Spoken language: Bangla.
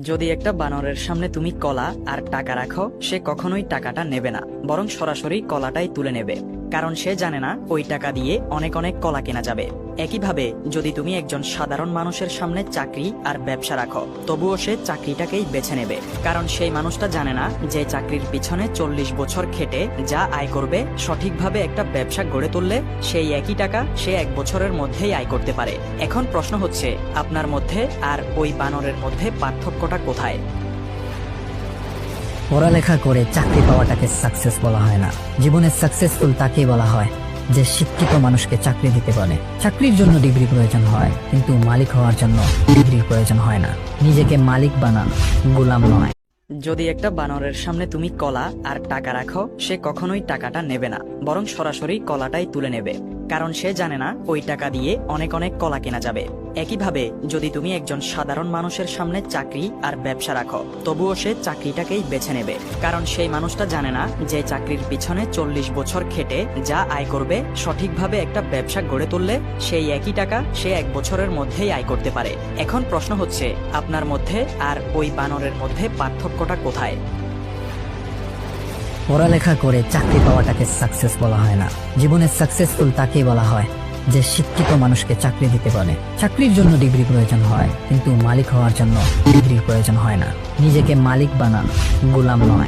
যদি একটা বানরের সামনে তুমি কলা আর টাকা রাখো, সে কখনোই টাকাটা নেবে না, বরং সরাসরি কলাটাই তুলে নেবে। কারণ সে জানে না ওই টাকা দিয়ে অনেক অনেক কলা কেনা যাবে। একইভাবে যদি তুমি একজন সাধারণ মানুষের সামনে চাকরি আর ব্যবসা রাখো, তবুও সে চাকরিটাকেই বেছে নেবে। কারণ সেই মানুষটা জানে না যে চাকরির পিছনে 40 বছর খেটে যা আয় করবে, সঠিকভাবে একটা ব্যবসা গড়ে তুললে সেই একই টাকা সে 1 বছরের মধ্যেই আয় করতে পারে। এখন প্রশ্ন হচ্ছে, আপনার মধ্যে আর ওই বানরের মধ্যে পার্থক্যটা কোথায়? পড়ালেখা করে চাকরি পাওয়াটাকে সাকসেস বলা হয় না। জীবনে সাকসেসফুল তাকেই বলা হয় যে শিক্ষিত মানুষকে চাকরি দিতে পারে। চাকরির জন্য ডিগ্রি প্রয়োজন হয়, কিন্তু মালিক হওয়ার জন্য ডিগ্রির প্রয়োজন হয় না। নিজেকে মালিক বানান, গোলাম নয়। যদি একটা বানরের সামনে তুমি কলা আর টাকা রাখো, সে কখনোই টাকাটা নেবে না, বরং সরাসরি কলাটাই তুলে নেবে। কারণ সে জানে না ওই টাকা দিয়ে অনেক অনেক কলা কেনা যাবে। একইভাবে যদি তুমি একজন সাধারণ মানুষের সামনে চাকরি আর ব্যবসা রাখো, তবুও সে চাকরিটাকেই বেছে নেবে। কারণ সেই মানুষটা জানে না যে চাকরির পিছনে 40 বছর খেটে যা আয় করবে, সঠিকভাবে একটা ব্যবসা গড়ে তুললে সেই একই টাকা সে 1 বছরের মধ্যেই আয় করতে পারে। এখন প্রশ্ন হচ্ছে, আপনার মধ্যে আর ওই বানরের মধ্যে পার্থক্যটা কোথায়? পড়ালেখা করে চাকরি পাওয়াটাকে সাকসেস বলা হয় না। জীবনে সাকসেসফুল তাকেই বলা হয় যে শিক্ষিত মানুষকে চাকরি দিতে পারে। চাকরির জন্য ডিগ্রি প্রয়োজন হয়, কিন্তু মালিক হওয়ার জন্য ডিগ্রির প্রয়োজন হয় না। নিজেকে মালিক বানান, গোলাম নয়।